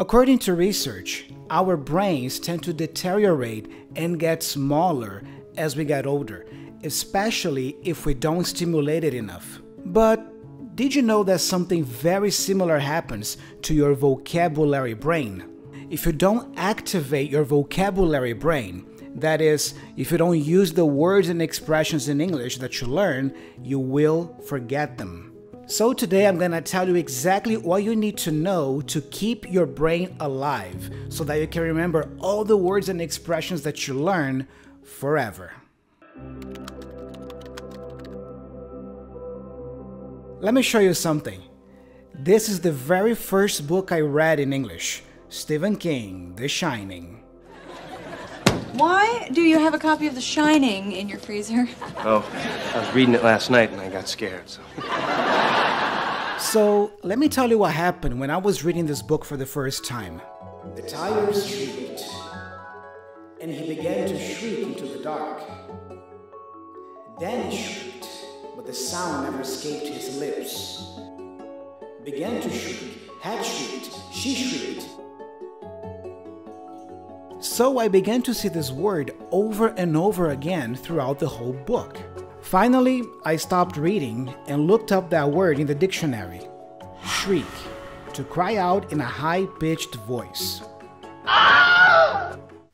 According to research, our brains tend to deteriorate and get smaller as we get older, especially if we don't stimulate it enough. But did you know that something very similar happens to your vocabulary brain? If you don't activate your vocabulary brain, that is, if you don't use the words and expressions in English that you learn, you will forget them. So today I'm going to tell you exactly what you need to know to keep your brain alive so that you can remember all the words and expressions that you learn forever. Let me show you something. This is the very first book I read in English, Stephen King, The Shining. Why do you have a copy of The Shining in your freezer? Oh, I was reading it last night and I got scared, so... So, let me tell you what happened when I was reading this book for the first time. The tires shrieked, and he began to shriek into the dark. Then he shrieked, but the sound never escaped his lips. Began to shriek, had shrieked, she shrieked. So I began to see this word over and over again throughout the whole book. Finally, I stopped reading and looked up that word in the dictionary. Shriek, to cry out in a high-pitched voice.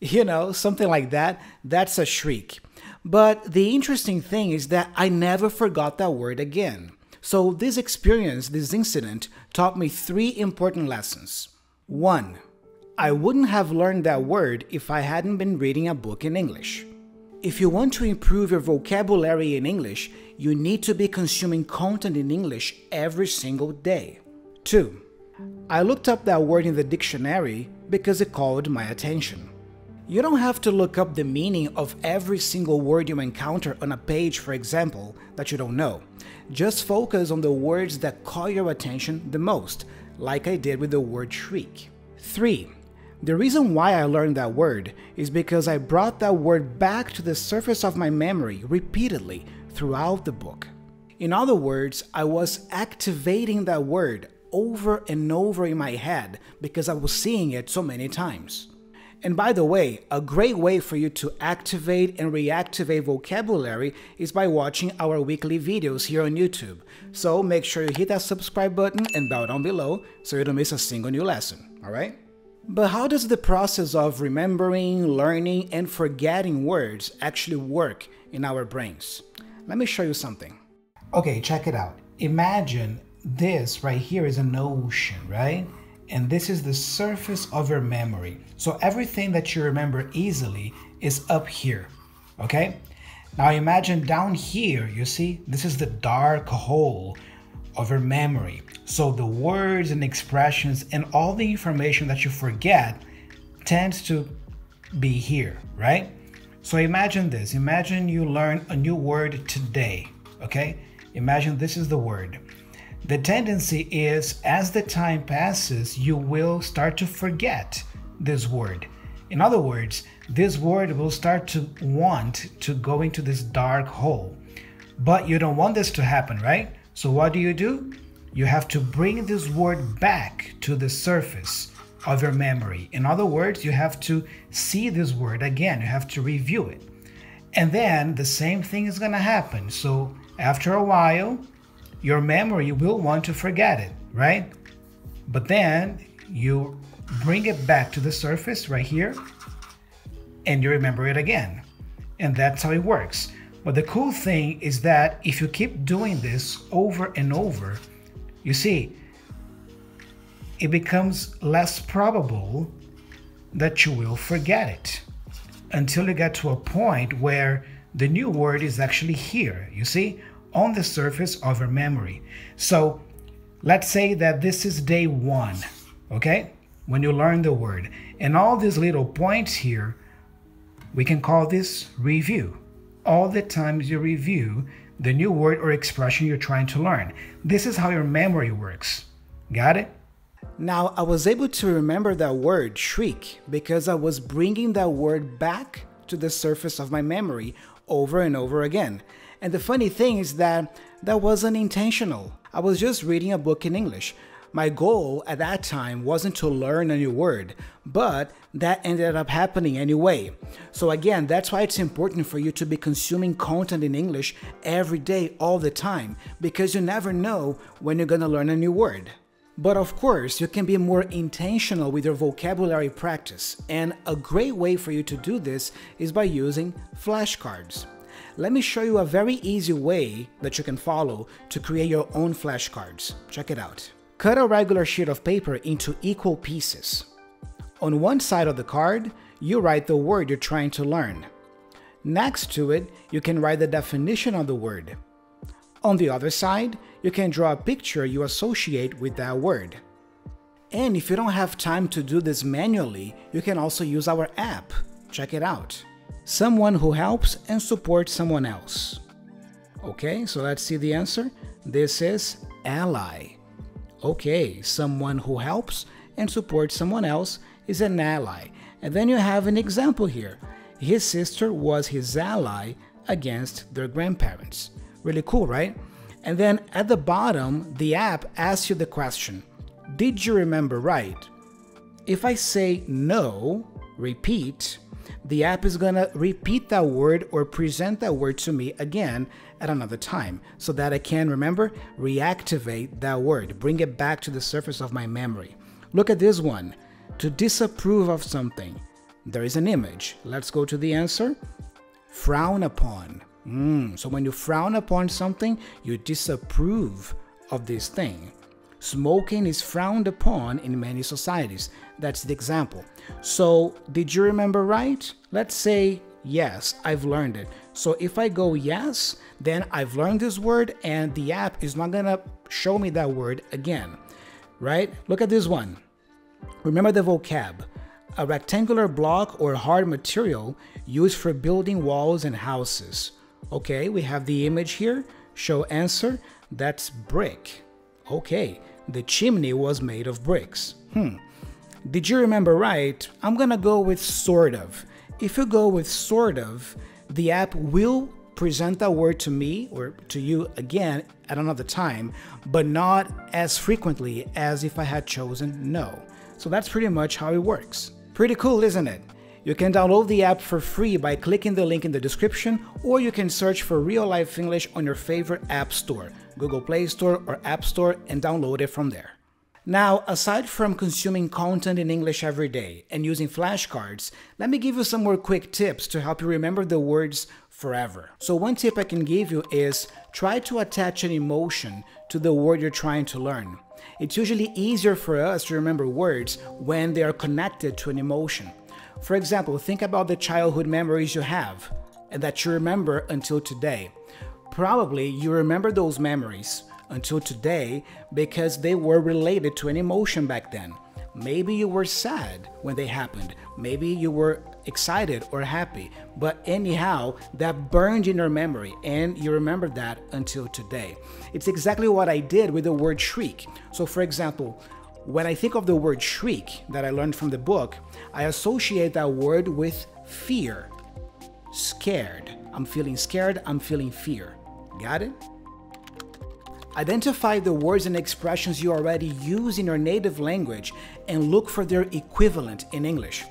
You know, something like that, that's a shriek. But the interesting thing is that I never forgot that word again. So this experience, this incident, taught me 3 important lessons. 1. I wouldn't have learned that word if I hadn't been reading a book in English. If you want to improve your vocabulary in English, you need to be consuming content in English every single day. 2. I looked up that word in the dictionary because it called my attention. You don't have to look up the meaning of every single word you encounter on a page, for example, that you don't know. Just focus on the words that call your attention the most, like I did with the word shriek. 3. The reason why I learned that word is because I brought that word back to the surface of my memory repeatedly throughout the book. In other words, I was activating that word over and over in my head because I was seeing it so many times. And by the way, a great way for you to activate and reactivate vocabulary is by watching our weekly videos here on YouTube. So make sure you hit that subscribe button and bell down below so you don't miss a single new lesson, alright? But how does the process of remembering, learning, and forgetting words actually work in our brains? Let me show you something. Okay, check it out. Imagine this right here is an ocean, right? And this is the surface of your memory. So everything that you remember easily is up here, okay? Now imagine down here, you see, this is the dark hole of your memory. So the words and expressions and all the information that you forget tends to be here, right? So imagine this. Imagine you learn a new word today, okay? Imagine this is the word. The tendency is, as the time passes, you will start to forget this word. In other words, this word will start to want to go into this dark hole. But you don't want this to happen, right? So what do? You have to bring this word back to the surface of your memory. In other words, you have to see this word again. You have to review it. And then the same thing is going to happen. So after a while, your memory will want to forget it, right? But then you bring it back to the surface right here and you remember it again. And that's how it works. But the cool thing is that if you keep doing this over and over, you see, it becomes less probable that you will forget it until you get to a point where the new word is actually here, you see, on the surface of your memory. So let's say that this is day 1, okay? When you learn the word. And all these little points here, we can call this review. All the times you review the new word or expression you're trying to learn. This is how your memory works. Got it? Now, I was able to remember that word, shriek, because I was bringing that word back to the surface of my memory over and over again. And the funny thing is that that wasn't intentional. I was just reading a book in English. My goal at that time wasn't to learn a new word, but that ended up happening anyway. So again, that's why it's important for you to be consuming content in English every day, all the time, because you never know when you're gonna learn a new word. But of course, you can be more intentional with your vocabulary practice, and a great way for you to do this is by using flashcards. Let me show you a very easy way that you can follow to create your own flashcards. Check it out. Cut a regular sheet of paper into equal pieces. On one side of the card, you write the word you're trying to learn. Next to it, you can write the definition of the word. On the other side, you can draw a picture you associate with that word. And if you don't have time to do this manually, you can also use our app. Check it out. Someone who helps and supports someone else. Okay, so let's see the answer. This is ally. Okay, someone who helps and supports someone else is an ally. And then you have an example here. His sister was his ally against their grandparents. Really cool, right? And then at the bottom, the app asks you the question, did you remember right? If I say no, repeat, the app is gonna repeat that word or present that word to me again at another time so that I can, remember, reactivate that word, bring it back to the surface of my memory. Look at this one. To disapprove of something. There is an image. Let's go to the answer. Frown upon. So when you frown upon something, you disapprove of this thing. Smoking is frowned upon in many societies. That's the example. So, did you remember right? Let's say, yes, I've learned it. So if I go yes, then I've learned this word and the app is not gonna show me that word again, right? Look at this one. Remember the vocab. A rectangular block or hard material used for building walls and houses. Okay, we have the image here. Show answer. That's brick. Okay, the chimney was made of bricks. Did you remember right? I'm gonna go with sort of. If you go with sort of, the app will present that word to me or to you again at another time, but not as frequently as if I had chosen no. So that's pretty much how it works. Pretty cool, isn't it? You can download the app for free by clicking the link in the description, or you can search for Real Life English on your favorite app store, Google Play Store or App Store, and download it from there. Now, aside from consuming content in English every day and using flashcards, let me give you some more quick tips to help you remember the words forever. So one tip I can give you is try to attach an emotion to the word you're trying to learn. It's usually easier for us to remember words when they are connected to an emotion. For example, think about the childhood memories you have and that you remember until today. Probably you remember those memories until today because they were related to an emotion back then. Maybe you were sad when they happened. Maybe you were excited or happy. But anyhow, that burned in your memory and you remember that until today. It's exactly what I did with the word shriek. So for example, when I think of the word shriek that I learned from the book, I associate that word with fear. Scared. I'm feeling scared, I'm feeling fear. Got it? Identify the words and expressions you already use in your native language and look for their equivalent in English.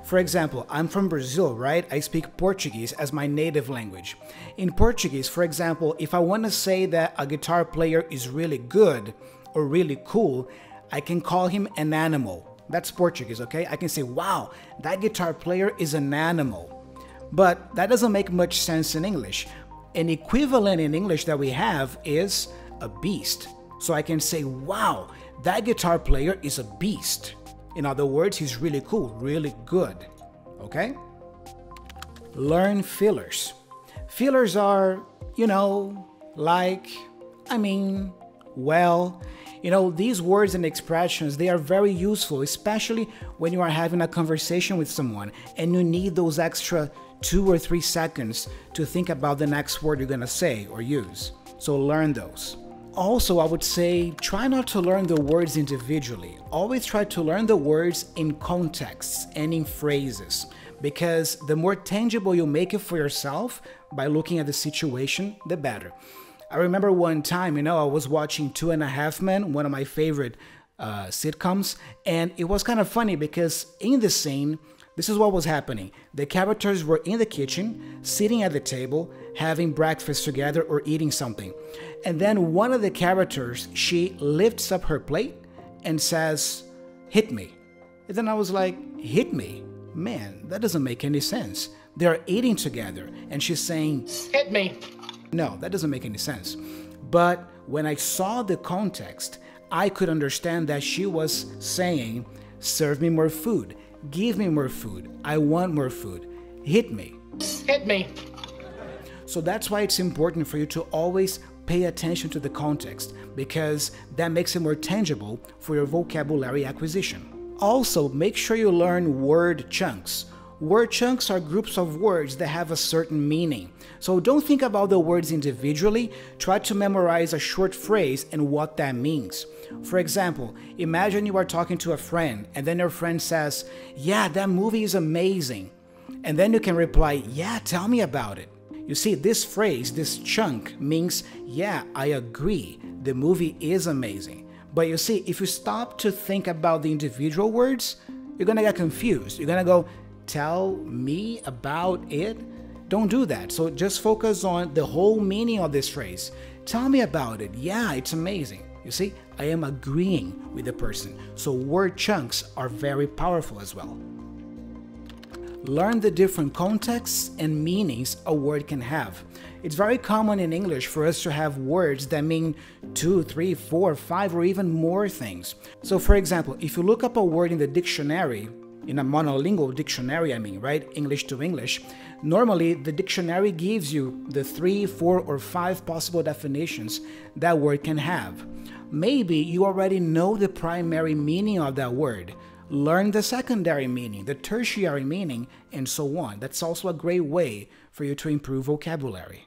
For example, I'm from Brazil, right? I speak Portuguese as my native language. In Portuguese, for example, if I want to say that a guitar player is really good or really cool, I can call him an animal. That's Portuguese, okay? I can say, wow, that guitar player is an animal. But that doesn't make much sense in English. An equivalent in English that we have is a beast. So I can say, wow, that guitar player is a beast. In other words, he's really cool, really good. Okay? Learn fillers. Fillers are, these words and expressions, they are very useful, especially when you are having a conversation with someone and you need those extra 2 or 3 seconds to think about the next word you're gonna say or use. So learn those. Also, I would say try not to learn the words individually. Always try to learn the words in contexts and in phrases, because the more tangible you make it for yourself by looking at the situation, the better. I remember one time, I was watching 𝗥𝗲𝗹𝗶𝗳𝗶, one of my favorite sitcoms. And it was kind of funny because in the scene, this is what was happening. The characters were in the kitchen, sitting at the table, having breakfast together or eating something. And then one of the characters, she lifts up her plate and says, "Hit me." And then I was like, "Hit me? Man, that doesn't make any sense. They're eating together and she's saying, "Hit me." No, that doesn't make any sense. But when I saw the context, I could understand that she was saying, "Serve me more food. Give me more food. I want more food. Hit me. Hit me." So that's why it's important for you to always pay attention to the context, because that makes it more tangible for your vocabulary acquisition. Also, make sure you learn word chunks. Word chunks are groups of words that have a certain meaning. So don't think about the words individually. Try to memorize a short phrase and what that means. For example, imagine you are talking to a friend and then your friend says, "Yeah, that movie is amazing." And then you can reply, "Yeah, tell me about it." You see, this phrase, this chunk means, "Yeah, I agree. The movie is amazing." But you see, if you stop to think about the individual words, you're going to get confused. You're going to go, "Tell me about it?" Don't do that. So just focus on the whole meaning of this phrase. Tell me about it. Yeah, it's amazing. You see, I am agreeing with the person. So word chunks are very powerful as well. Learn the different contexts and meanings a word can have. It's very common in English for us to have words that mean 2, 3, 4, 5, or even more things. So for example, if you look up a word in the dictionary, in a monolingual dictionary, right? English to English. Normally, the dictionary gives you the 3, 4, or 5 possible definitions that word can have. Maybe you already know the primary meaning of that word. Learn the secondary meaning, the tertiary meaning, and so on. That's also a great way for you to improve vocabulary.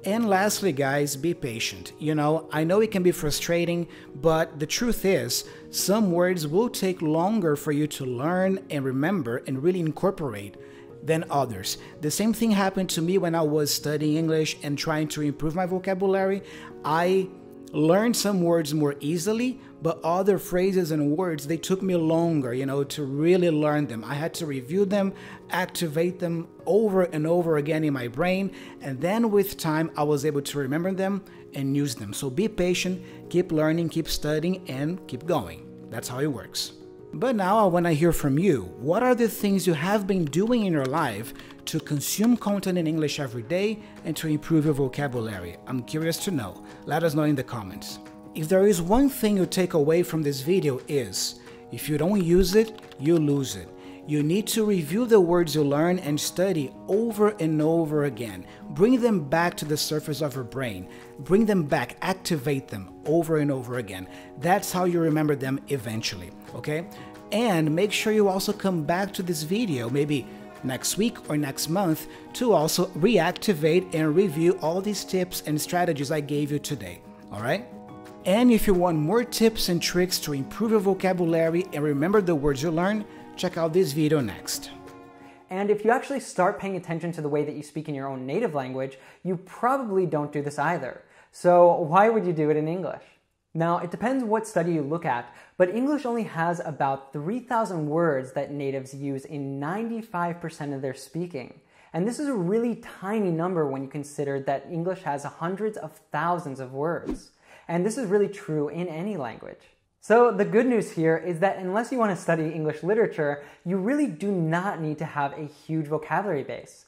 And lastly, guys, be patient. I know it can be frustrating, but the truth is, some words will take longer for you to learn and remember and really incorporate than others. The same thing happened to me when I was studying English and trying to improve my vocabulary. I learned some words more easily, but other phrases and words, they took me longer, to really learn them. I had to review them, activate them over and over again in my brain, and then with time, I was able to remember them and use them. So be patient, keep learning, keep studying, and keep going. That's how it works. But now I want to hear from you. What are the things you have been doing in your life to consume content in English every day and to improve your vocabulary? I'm curious to know. Let us know in the comments. If there is one thing you take away from this video is, if you don't use it, you lose it. You need to review the words you learn and study over and over again. Bring them back to the surface of your brain. Bring them back, activate them over and over again. That's how you remember them eventually, okay? And make sure you also come back to this video, maybe next week or next month, to also reactivate and review all these tips and strategies I gave you today, all right? And if you want more tips and tricks to improve your vocabulary and remember the words you learn, check out this video next. And if you actually start paying attention to the way that you speak in your own native language, you probably don't do this either. So why would you do it in English? Now, it depends what study you look at, but English only has about 3,000 words that natives use in 95% of their speaking. And this is a really tiny number when you consider that English has hundreds of thousands of words. And this is really true in any language. So the good news here is that unless you want to study English literature, you really do not need to have a huge vocabulary base.